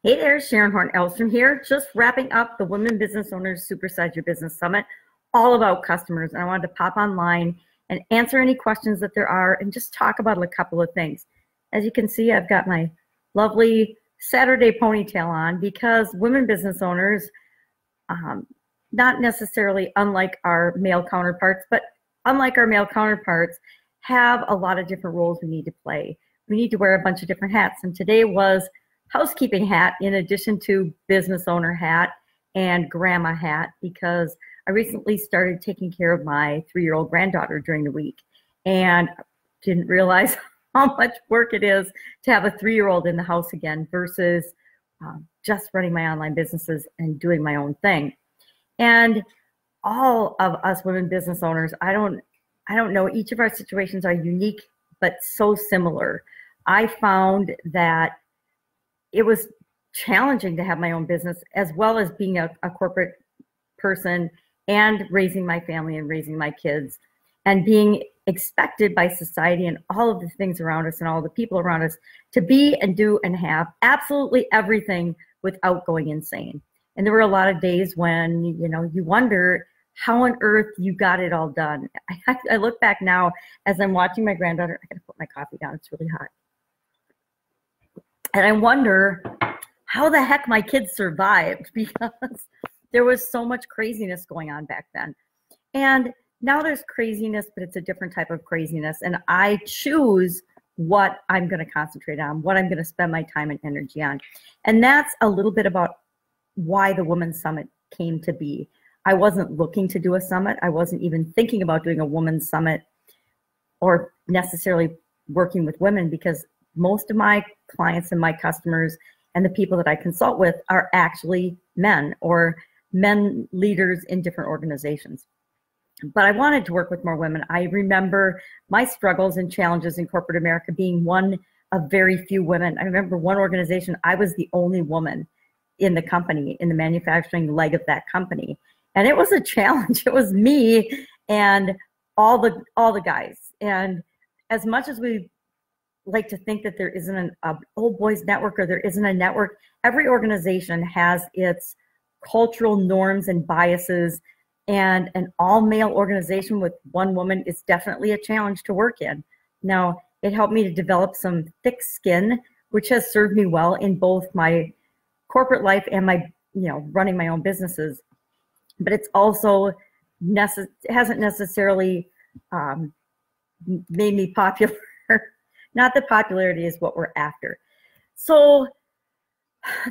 Hey there, Sharon Horne-Ellstrom here, just wrapping up the Women Business Owners Supersize Your Business Summit, all about customers. And I wanted to pop online and answer any questions that there are and just talk about a couple of things. As you can see, I've got my lovely Saturday ponytail on because women business owners, not necessarily unlike our male counterparts, but unlike our male counterparts, have a lot of different roles we need to play. We need to wear a bunch of different hats. And today was housekeeping hat in addition to business owner hat and grandma hat, because I recently started taking care of my 3-year-old granddaughter during the week and didn't realize how much work it is to have a 3-year-old in the house again versus just running my online businesses and doing my own thing. And all of us women business owners, I don't know, each of our situations are unique but so similar. I found that it was challenging to have my own business as well as being a corporate person and raising my family and raising my kids and being expected by society and all of the things around us and all the people around us to be and do and have absolutely everything without going insane. And there were a lot of days when, you wonder how on earth you got it all done. I look back now as I'm watching my granddaughter. I gotta put my coffee down, it's really hot. And I wonder how the heck my kids survived, because there was so much craziness going on back then. And now there's craziness, but it's a different type of craziness. And I choose what I'm going to concentrate on, what I'm going to spend my time and energy on. And that's a little bit about why the Women's Summit came to be. I wasn't looking to do a summit. I wasn't even thinking about doing a women's summit or necessarily working with women, because most of my clients and my customers and the people that I consult with are actually men or men leaders in different organizations. But I wanted to work with more women. I remember my struggles and challenges in corporate America being one of very few women. I remember one organization, I was the only woman in the company, in the manufacturing leg of that company. And it was a challenge. It was me and all the guys. And as much as we like to think that there isn't an old boys network or there isn't a network, every organization has its cultural norms and biases, and an all-male organization with one woman is definitely a challenge to work in. Now, it helped me to develop some thick skin, which has served me well in both my corporate life and my, running my own businesses. But it's also hasn't necessarily made me popular. Not that popularity is what we're after. So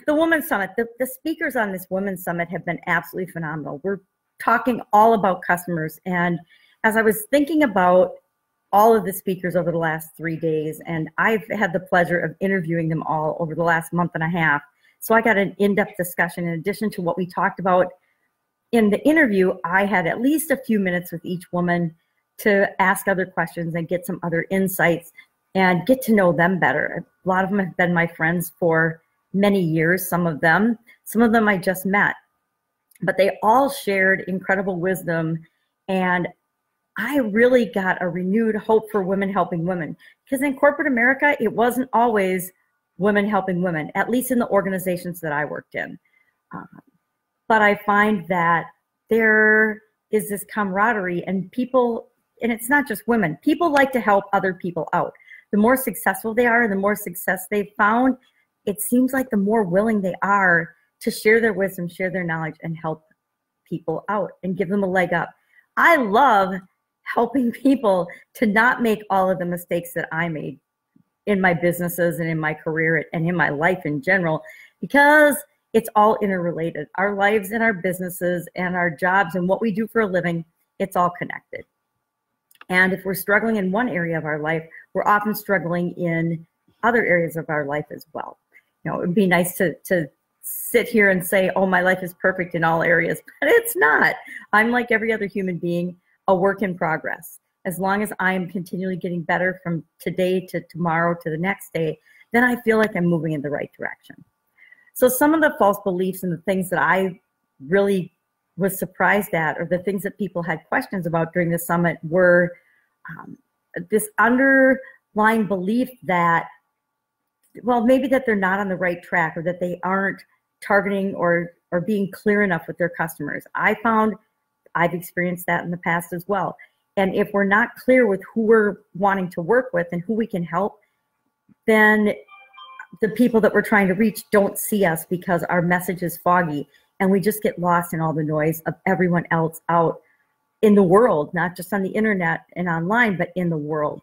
the Women's Summit, the speakers on this Women's Summit have been absolutely phenomenal. We're talking all about customers. And as I was thinking about all of the speakers over the last 3 days, and I've had the pleasure of interviewing them all over the last month and a half, so I got an in-depth discussion. In addition to what we talked about in the interview, I had at least a few minutes with each woman to ask other questions and get some other insights and get to know them better. A lot of them have been my friends for many years, some of them I just met. But they all shared incredible wisdom, and I really got a renewed hope for women helping women. Because in corporate America, it wasn't always women helping women, at least in the organizations that I worked in. But I find that there is this camaraderie, and people, and it's not just women, people like to help other people out. The more successful they are and the more success they've found, it seems like the more willing they are to share their wisdom, share their knowledge, and help people out and give them a leg up. I love helping people to not make all of the mistakes that I made in my businesses and in my career and in my life in general, because it's all interrelated. Our lives and our businesses and our jobs and what we do for a living, it's all connected. And if we're struggling in one area of our life, we're often struggling in other areas of our life as well. It would be nice to sit here and say, oh, my life is perfect in all areas, but it's not. I'm like every other human being, a work in progress. As long as I'm continually getting better from today to tomorrow to the next day, then I feel like I'm moving in the right direction. So some of the false beliefs and the things that I really was surprised at, or the things that people had questions about during the summit, were this underlying belief that well, maybe that they're not on the right track, or that they aren't targeting or being clear enough with their customers. I found I've experienced that in the past as well. And if we're not clear with who we're wanting to work with and who we can help, then the people that we're trying to reach don't see us because our message is foggy, and we just get lost in all the noise of everyone else out in the world, not just on the internet and online, but in the world.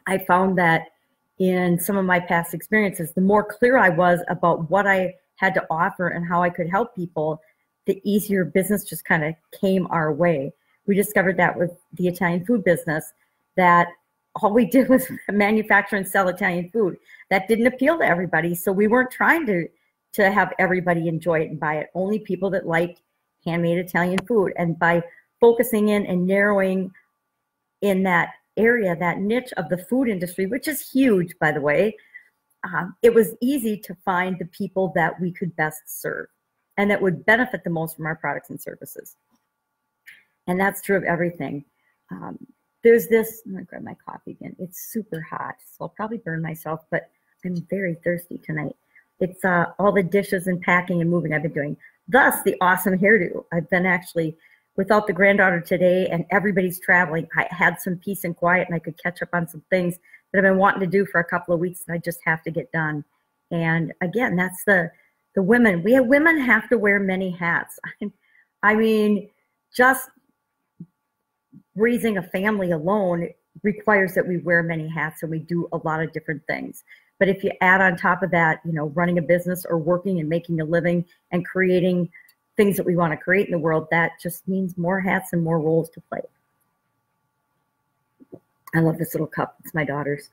I found that in some of my past experiences, the more clear I was about what I had to offer and how I could help people, the easier business just kind of came our way. We discovered that with the Italian food business, that all we did was manufacture and sell Italian food. That didn't appeal to everybody, so we weren't trying to have everybody enjoy it and buy it. Only people that liked handmade Italian food. And by focusing in and narrowing in that area, that niche of the food industry, which is huge, by the way, it was easy to find the people that we could best serve and that would benefit the most from our products and services. And that's true of everything. There's this, I'm gonna grab my coffee again. It's super hot, so I'll probably burn myself, but I'm very thirsty tonight. It's all the dishes and packing and moving I've been doing. Thus, the awesome hairdo. I've been actually, without the granddaughter today and everybody's traveling, I had some peace and quiet, and I could catch up on some things that I've been wanting to do for a couple of weeks, and I just have to get done. And again, that's the women. Women have to wear many hats. I mean, just raising a family alone requires that we wear many hats, and we do a lot of different things. But if you add on top of that, you know, running a business or working and making a living and creating things that we want to create in the world, that just means more hats and more roles to play. I love this little cup. It's my daughter's.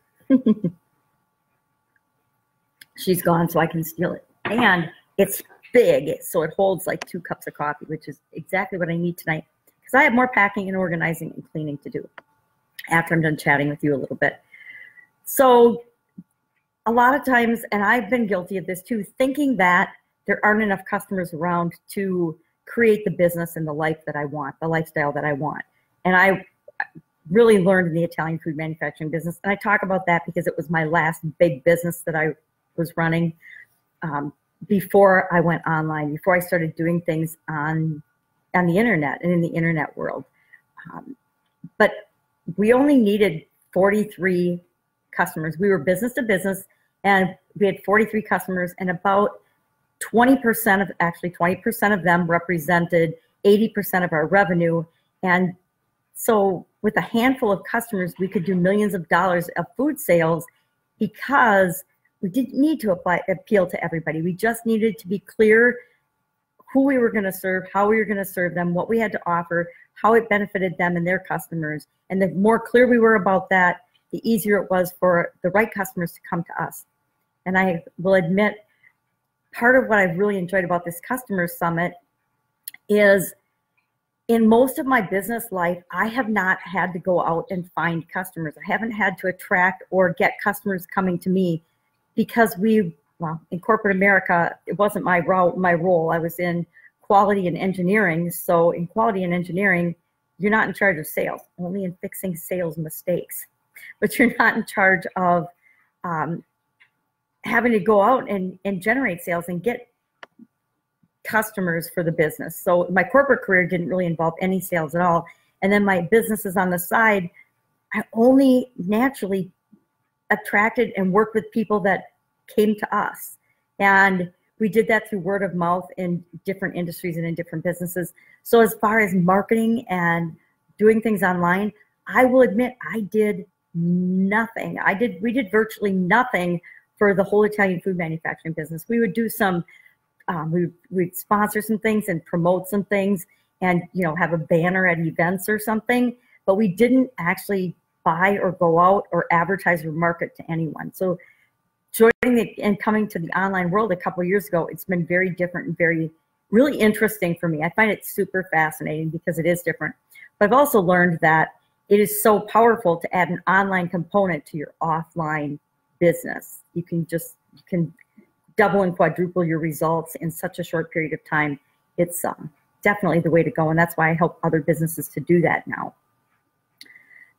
She's gone, so I can steal it. And it's big, so it holds like 2 cups of coffee, which is exactly what I need tonight, because I have more packing and organizing and cleaning to do after I'm done chatting with you a little bit. So a lot of times, and I've been guilty of this too, thinking that there aren't enough customers around to create the business and the life that I want, the lifestyle that I want. And I really learned in the Italian food manufacturing business. And I talk about that because it was my last big business that I was running before I went online, before I started doing things on the internet and in the internet world. But we only needed 43 customers. We were business to business, and we had 43 customers, and about 20% of them represented 80% of our revenue. And so with a handful of customers, we could do millions of dollars of food sales because we didn't need to appeal to everybody. We just needed to be clear who we were going to serve, how we were going to serve them, what we had to offer, how it benefited them and their customers. And the more clear we were about that, the easier it was for the right customers to come to us. And I will admit, part of what I've really enjoyed about this customer summit is in most of my business life, I have not had to go out and find customers. I haven't had to attract or get customers coming to me because well, in corporate America, it wasn't my role. I was in quality and engineering. So in quality and engineering, you're not in charge of sales, only in fixing sales mistakes. But you're not in charge of having to go out and generate sales and get customers for the business. So my corporate career didn't really involve any sales at all. And then my businesses on the side, I only naturally attracted and worked with people that came to us. And we did that through word of mouth in different industries and in different businesses. So as far as marketing and doing things online, I will admit I did nothing. We did virtually nothing for the whole Italian food manufacturing business. We would do some, we'd sponsor some things and promote some things and, you know, have a banner at events or something, but we didn't actually buy or go out or advertise or market to anyone. So joining and coming to the online world a couple of years ago, it's been very different and really interesting for me. I find it super fascinating because it is different. But I've also learned that it is so powerful to add an online component to your offline business. You can double and quadruple your results in such a short period of time. It's definitely the way to go, and that's why I help other businesses to do that now.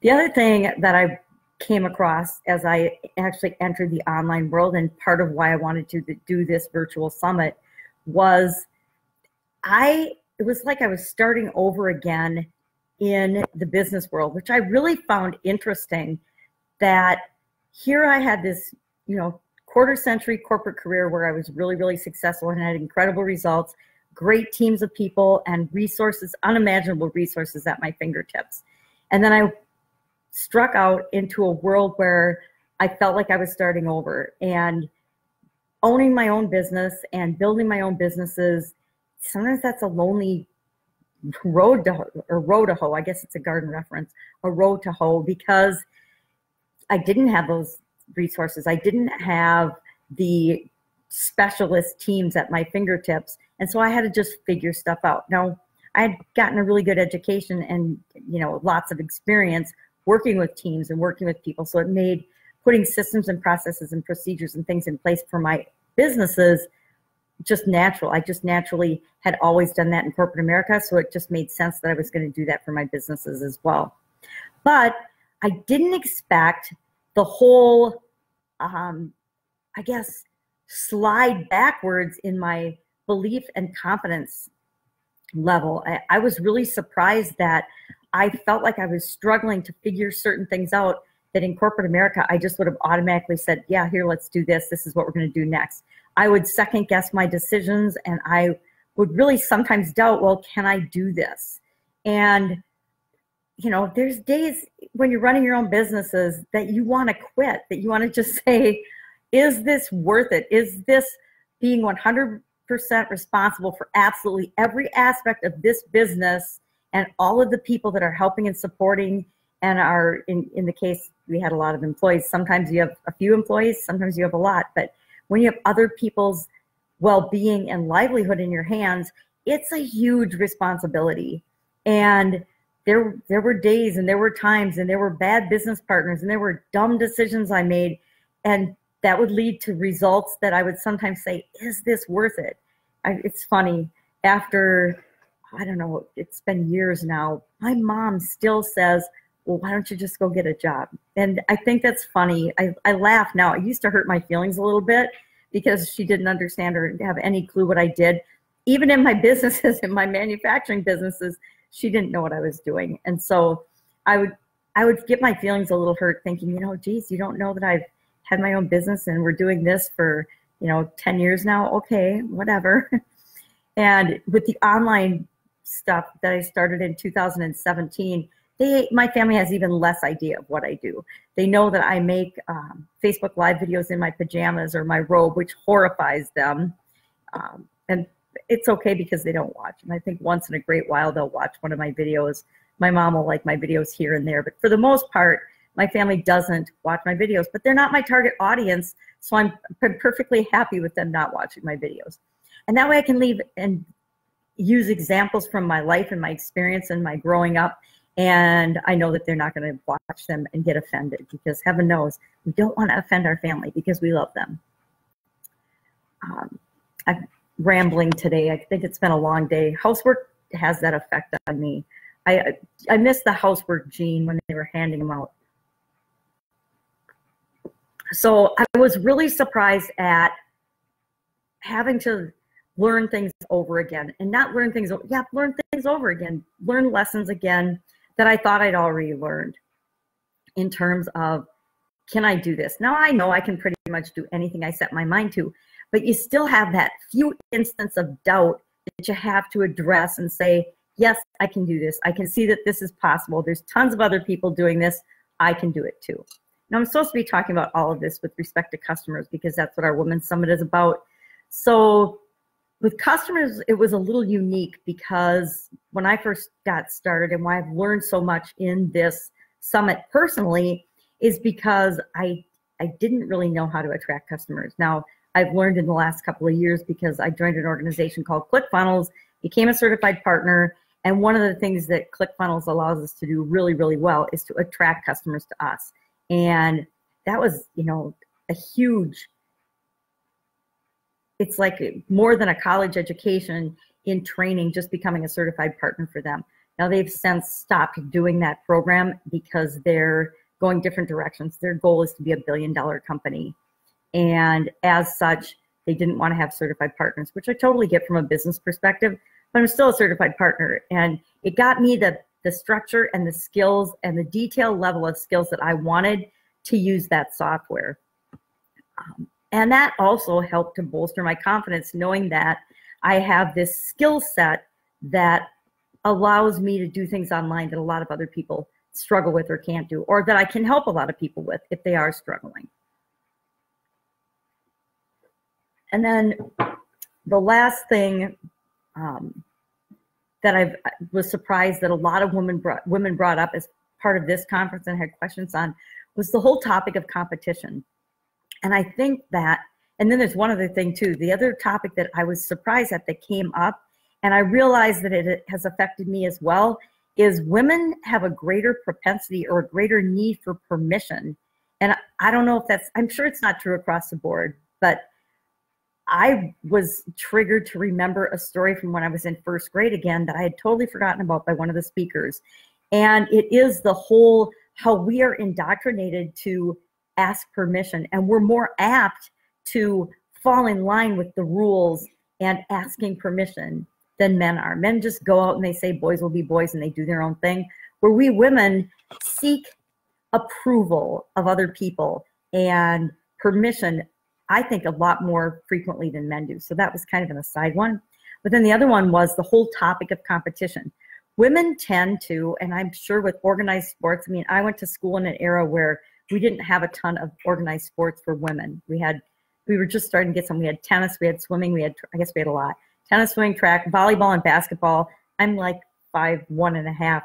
The other thing that I came across as I actually entered the online world, and part of why I wanted to do this virtual summit was it was like I was starting over again in the business world, which I really found interesting, that here I had this, quarter century corporate career where I was really, really successful and had incredible results, great teams of people and resources, unimaginable resources at my fingertips. And then I struck out into a world where I felt like I was starting over, and owning my own business and building my own businesses. Sometimes that's a lonely road to hoe. I guess it's a garden reference, a road to hoe, because I didn't have those resources. I didn't have the specialist teams at my fingertips. And so I had to just figure stuff out. Now, I had gotten a really good education and, lots of experience working with teams and working with people. So it made putting systems and processes and procedures and things in place for my businesses just natural. I just naturally had always done that in corporate America. So it just made sense that I was going to do that for my businesses as well. But I didn't expect the whole, slide backwards in my belief and confidence level. I was really surprised that I felt like I was struggling to figure certain things out that in corporate America, I just would have automatically said, yeah, here, let's do this. This is what we're going to do next. I would second guess my decisions, and I would really sometimes doubt, well, can I do this? And, there's days when you're running your own businesses that you want to quit, that you want to just say, is this worth it? Is this being 100% responsible for absolutely every aspect of this business and all of the people that are helping and supporting and are, in the case, we had a lot of employees. Sometimes you have a few employees, sometimes you have a lot, but when you have other people's well-being and livelihood in your hands, it's a huge responsibility. And there were days and there were times and there were bad business partners and there were dumb decisions I made, and that would lead to results that I would sometimes say, is this worth it? It's funny, after, I don't know, it's been years now, my mom still says, well, why don't you just go get a job? And I think that's funny. I laugh now. It used to hurt my feelings a little bit because she didn't understand or have any clue what I did. Even in my businesses, in my manufacturing businesses, she didn't know what I was doing. And so I would get my feelings a little hurt thinking, geez, you don't know that I've had my own business and we're doing this for, 10 years now. Okay, whatever. And with the online stuff that I started in 2017, my family has even less idea of what I do. They know that I make Facebook Live videos in my pajamas or my robe, which horrifies them. And it's okay because they don't watch. And I think once in a great while, they'll watch one of my videos. My mom will like my videos here and there. But for the most part, my family doesn't watch my videos. But they're not my target audience, so I'm perfectly happy with them not watching my videos. And that way I can leave and use examples from my life and my experience and my growing up. And I know that they're not going to watch them and get offended, because heaven knows we don't want to offend our family because we love them. I'm rambling today. I think it's been a long day. Housework has that effect on me. I miss the housework gene when they were handing them out. So I was really surprised at having to learn things over again, and not learn things, learn things over again, learn lessons again that I thought I'd already learned in terms of, can I do this? Now I know I can pretty much do anything I set my mind to, but you still have that few instance of doubt that you have to address and say, yes, I can do this. I can see that this is possible. There's tons of other people doing this. I can do it too. Now I'm supposed to be talking about all of this with respect to customers because that's what our Women's Summit is about. So with customers, it was a little unique because when I first got started, and why I've learned so much in this summit personally, is because I didn't really know how to attract customers. Now, I've learned in the last couple of years because I joined an organization called ClickFunnels, became a certified partner, and one of the things that ClickFunnels allows us to do really, really well is to attract customers to us. And that was, a huge, it's like more than a college education in training, just becoming a certified partner for them. Now they've since stopped doing that program because their going different directions. Their goal is to be $1 billion company. And as such, they didn't want to have certified partners, which I totally get from a business perspective, but I'm still a certified partner. And it got me the structure and the skills and the detailed level of skills that I wanted to use that software. And that also helped to bolster my confidence, knowing that I have this skill set that allows me to do things online that a lot of other people struggle with or can't do, or that I can help a lot of people with if they are struggling. And then the last thing that I was surprised that a lot of women brought up as part of this conference and had questions on was the whole topic of competition. And I think that, and then there's one other thing too, the other topic that I was surprised at that came up, and I realized that it has affected me as well, is women have a greater propensity or a greater need for permission. And I don't know if that's, I'm sure it's not true across the board, but I was triggered to remember a story from when I was in first grade again that I had totally forgotten about by one of the speakers. And it is the whole, how we are indoctrinated to ask permission, and we're more apt to fall in line with the rules and asking permission than men are. Men just go out and they say boys will be boys and they do their own thing, where we women seek approval of other people and permission, I think, a lot more frequently than men do. So that was kind of an aside one. But then the other one was the whole topic of competition. Women tend to, and I'm sure with organized sports, I mean, I went to school in an era where we didn't have a ton of organized sports for women. We were just starting to get some. We had tennis, we had swimming, I guess we had a lot. Tennis, swimming, track, volleyball, and basketball. I'm like 5'1.5"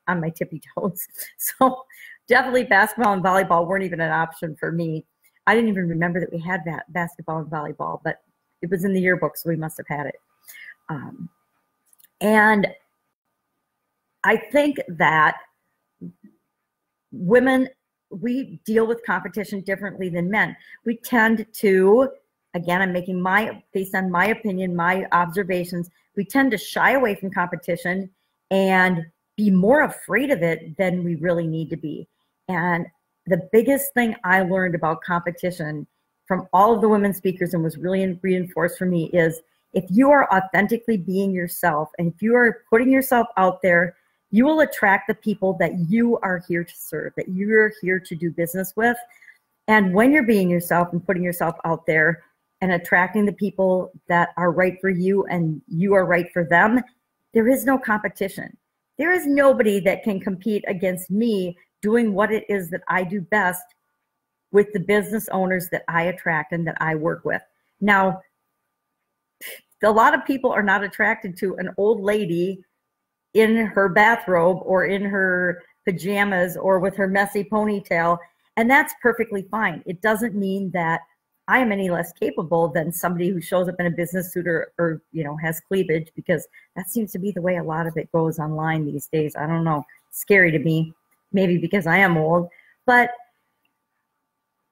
on my tippy toes. So definitely basketball and volleyball weren't even an option for me. I didn't even remember that we had that basketball and volleyball, but it was in the yearbook, so we must have had it. And I think that women, we deal with competition differently than men. We tend to, again, I'm making based on my opinion, my observations, we tend to shy away from competition and be more afraid of it than we really need to be. And the biggest thing I learned about competition from all of the women speakers and was really reinforced for me is if you are authentically being yourself and if you are putting yourself out there, you will attract the people that you are here to serve, that you're here to do business with. And when you're being yourself and putting yourself out there and attracting the people that are right for you and you are right for them, there is no competition. There is nobody that can compete against me doing what it is that I do best with the business owners that I attract and that I work with. Now, a lot of people are not attracted to an old lady in her bathrobe or in her pajamas or with her messy ponytail, and that's perfectly fine. It doesn't mean that I am any less capable than somebody who shows up in a business suit or has cleavage, because that seems to be the way a lot of it goes online these days. I don't know, scary to me, maybe because I am old, but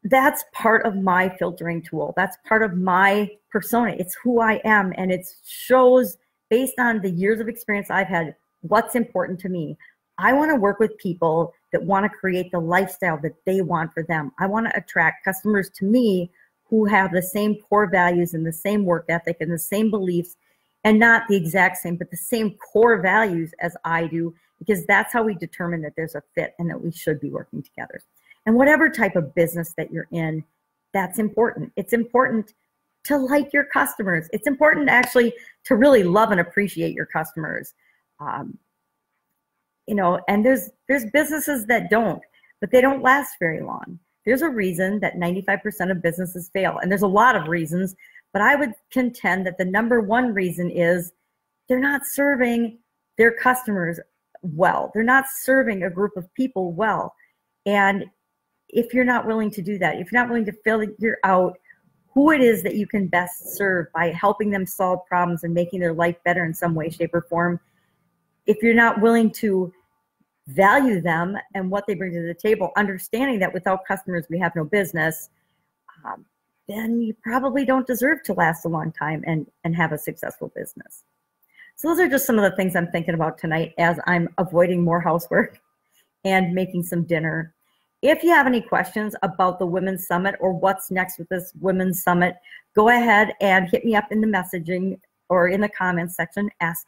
that's part of my filtering tool. That's part of my persona. It's who I am, and it shows based on the years of experience I've had what's important to me. I want to work with people that want to create the lifestyle that they want for them. I want to attract customers to me who have the same core values and the same work ethic and the same beliefs, and not the exact same, but the same core values as I do, because that's how we determine that there's a fit and that we should be working together. And whatever type of business that you're in, that's important. It's important to like your customers. It's important actually to really love and appreciate your customers. And there's businesses that don't, but they don't last very long. There's a reason that 95% of businesses fail, and there's a lot of reasons, but I would contend that the number one reason is they're not serving their customers well. They're not serving a group of people well. And if you're not willing to do that, if you're not willing to figure out who it is that you can best serve by helping them solve problems and making their life better in some way, shape, or form, if you're not willing to value them and what they bring to the table, understanding that without customers we have no business, then you probably don't deserve to last a long time and have a successful business. So those are just some of the things I'm thinking about tonight as I'm avoiding more housework and making some dinner. If you have any questions about the Women's Summit or what's next with this Women's Summit, go ahead and hit me up in the messaging or in the comments section. Ask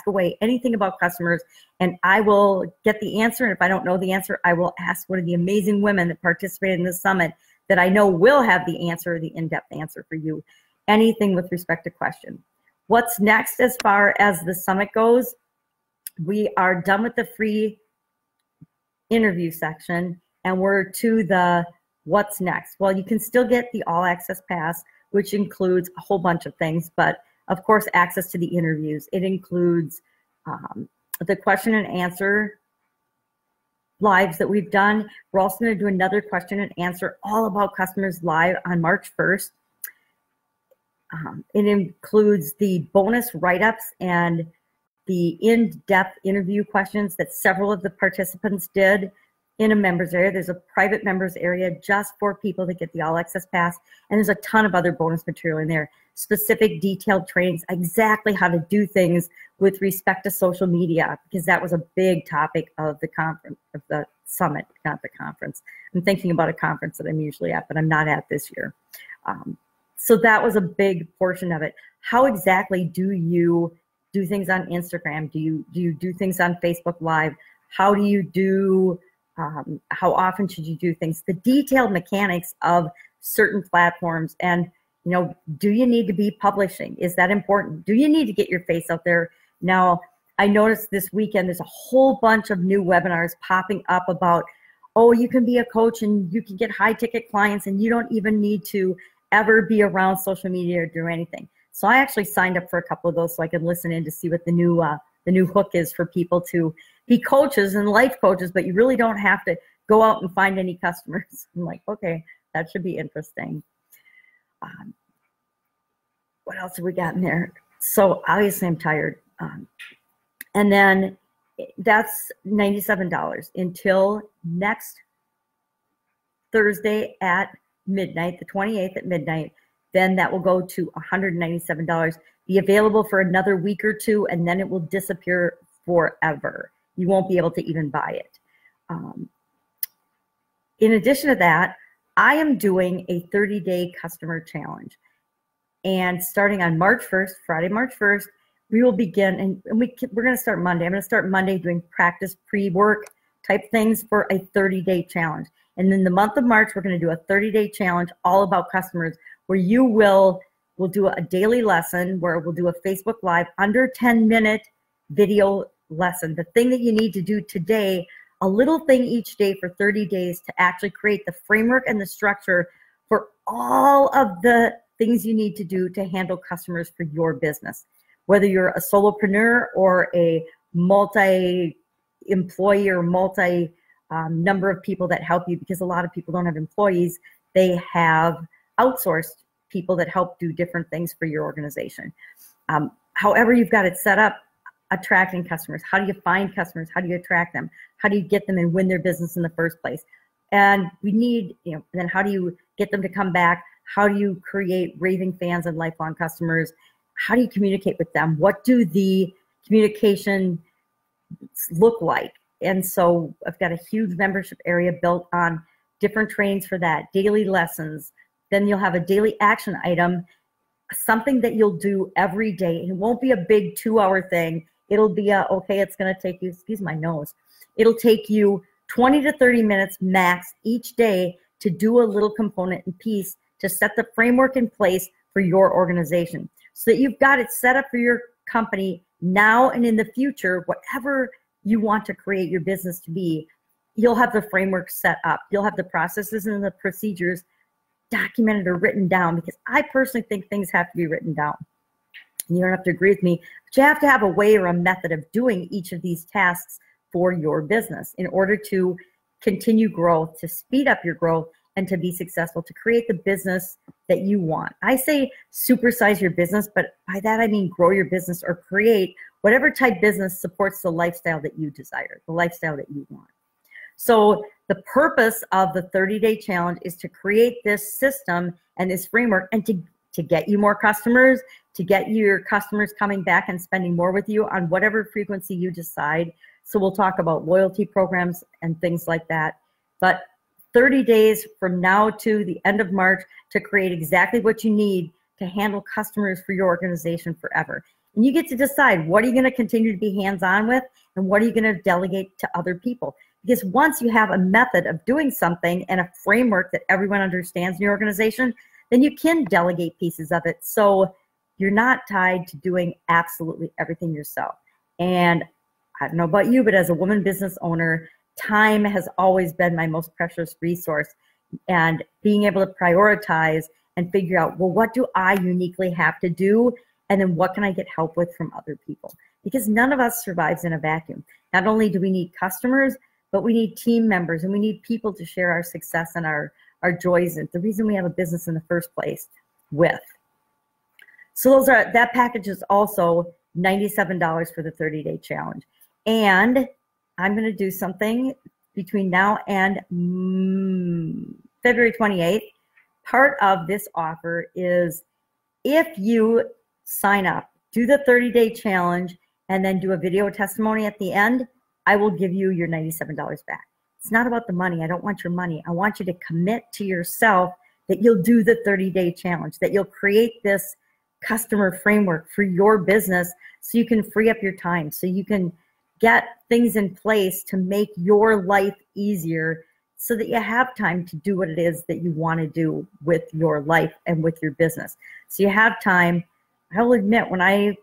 away anything about customers, and I will get the answer. And if I don't know the answer, I will ask one of the amazing women that participated in this summit that I know will have the answer, the in-depth answer for you. Anything with respect to question. What's next as far as the summit goes? We are done with the free interview section, and we're to the what's next. Well, you can still get the all access pass, which includes a whole bunch of things, but of course, access to the interviews. It includes the question and answer lives that we've done. We're also going to do another question and answer all about customers live on March 1st. It includes the bonus write-ups and the in-depth interview questions that several of the participants did in a members area. There's a private members area just for people that get the all access pass, and there's a ton of other bonus material in there. Specific detailed trainings, exactly how to do things with respect to social media, because that was a big topic of the conference, of the summit, not the conference. I'm thinking about a conference that I'm usually at, but I'm not at this year. So that was a big portion of it. How exactly do you do things on Instagram? Do you do things on Facebook Live? How do you do, how often should you do things? The detailed mechanics of certain platforms, and you know, do you need to be publishing? Is that important? Do you need to get your face out there? Now, I noticed this weekend there's a whole bunch of new webinars popping up about, oh, you can be a coach and you can get high ticket clients and you don't even need to ever be around social media or do anything. So I actually signed up for a couple of those so I could listen in to see what the new hook is for people to be coaches and life coaches, but you really don't have to go out and find any customers. I'm like, okay, that should be interesting. What else have we got in there? So obviously I'm tired. And then that's $97 until next Thursday at midnight, the 28th at midnight. Then that will go to $197, be available for another week or two, and then it will disappear forever. You won't be able to even buy it. In addition to that, I am doing a 30-day customer challenge. And starting on March 1st, Friday, March 1st, we will begin, and we're going to start Monday. I'm going to start Monday doing practice pre-work type things for a 30-day challenge. And in the month of March, we're going to do a 30-day challenge all about customers, where we'll do a daily lesson, where we'll do a Facebook Live under 10-minute video lesson. The thing that you need to do today, a little thing each day for 30 days to actually create the framework and the structure for all of the things you need to do to handle customers for your business. Whether you're a solopreneur or a multi-employee or number of people that help you, because a lot of people don't have employees, they have outsourced people that help do different things for your organization. However you've got it set up, attracting customers. How do you find customers? How do you attract them? How do you get them and win their business in the first place? And we need, then how do you get them to come back? How do you create raving fans and lifelong customers? How do you communicate with them? What do the communication look like? And so I've got a huge membership area built on different trainings for that, daily lessons. Then you'll have a daily action item, something that you'll do every day. It won't be a big 2-hour thing. It'll be okay, it's going to take you, excuse my nose. It'll take you 20 to 30 minutes max each day to do a little component and piece to set the framework in place for your organization, so that you've got it set up for your company now and in the future. Whatever you want to create your business to be, you'll have the framework set up. You'll have the processes and the procedures documented or written down, because I personally think things have to be written down. And you don't have to agree with me, but you have to have a way or a method of doing each of these tasks for your business in order to continue growth, to speed up your growth, and to be successful, to create the business that you want. I say supersize your business, but by that I mean grow your business or create whatever type business supports the lifestyle that you desire, the lifestyle that you want. So the purpose of the 30-day challenge is to create this system and this framework, and to get you more customers, to get your customers coming back and spending more with you on whatever frequency you decide. So we'll talk about loyalty programs and things like that. But 30 days from now to the end of March to create exactly what you need to handle customers for your organization forever. And you get to decide, what are you going to continue to be hands-on with, and what are you going to delegate to other people? Because once you have a method of doing something and a framework that everyone understands in your organization, then you can delegate pieces of it. So you're not tied to doing absolutely everything yourself. And I don't know about you, but as a woman business owner, time has always been my most precious resource. And being able to prioritize and figure out, well, what do I uniquely have to do? And then what can I get help with from other people? Because none of us survives in a vacuum. Not only do we need customers, but we need team members, and we need people to share our success and our joys, and the reason we have a business in the first place with. So that package is also $97 for the 30-day challenge. And I'm going to do something between now and February 28th. Part of this offer is, if you sign up, do the 30-day challenge, and then do a video testimony at the end, I will give you your $97 back. It's not about the money. I don't want your money. I want you to commit to yourself that you'll do the 30-day challenge, that you'll create this customer framework for your business so you can free up your time, so you can get things in place to make your life easier, so that you have time to do what it is that you want to do with your life and with your business. So you have time. I will admit, when I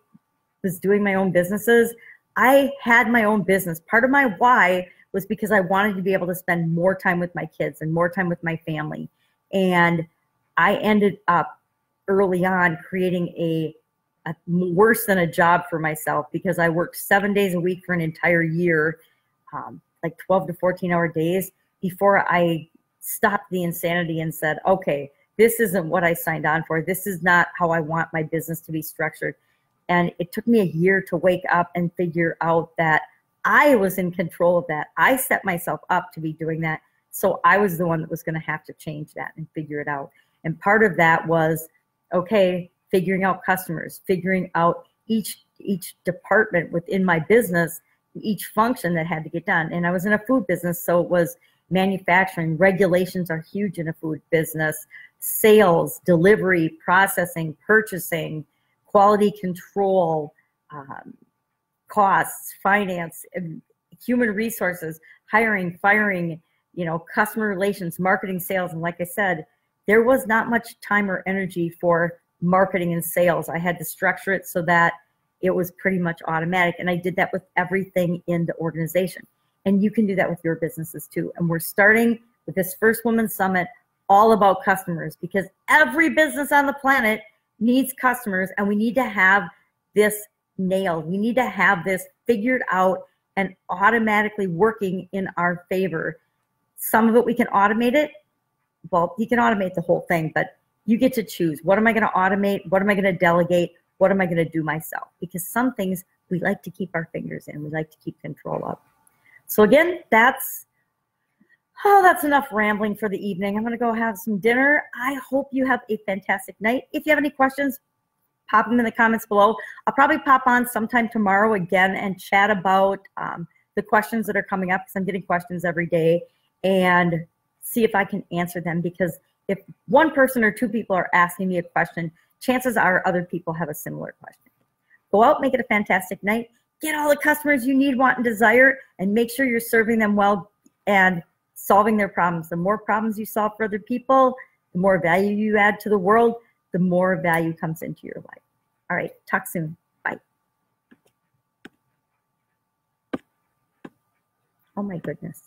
was doing my own businesses, I had my own business. Part of my why was because I wanted to be able to spend more time with my kids and more time with my family. And I ended up early on creating a worse than a job for myself, because I worked 7 days a week for an entire year, like 12 to 14-hour days, before I stopped the insanity and said, okay, this isn't what I signed on for. This is not how I want my business to be structured. And it took me a year to wake up and figure out that I was in control of that. I set myself up to be doing that. So I was the one that was going to have to change that and figure it out. And part of that was, okay, figuring out customers, figuring out each department within my business, each function that had to get done. And I was in a food business, so it was manufacturing. Regulations are huge in a food business. Sales, delivery, processing, purchasing, quality control, costs, finance, human resources, hiring, firing, customer relations, marketing, sales. And like I said, there was not much time or energy for marketing and sales. I had to structure it so that it was pretty much automatic. And I did that with everything in the organization. And you can do that with your businesses too. And we're starting with this First Woman Summit all about customers, because every business on the planet needs customers, and we need to have this nailed. We need to have this figured out and automatically working in our favor. Some of it we can automate it. Well, you can automate the whole thing, but you get to choose. What am I going to automate? What am I going to delegate? What am I going to do myself? Because some things we like to keep our fingers in. We like to keep control of. So again, that's enough rambling for the evening. I'm going to go have some dinner. I hope you have a fantastic night. If you have any questions, pop them in the comments below. I'll probably pop on sometime tomorrow again and chat about the questions that are coming up, because I'm getting questions every day, and see if I can answer them. Because if one person or two people are asking me a question, chances are other people have a similar question. Go out, make it a fantastic night. Get all the customers you need, want, and desire, and make sure you're serving them well and solving their problems. The more problems you solve for other people, the more value you add to the world, the more value comes into your life. All right, talk soon. Bye. Oh my goodness.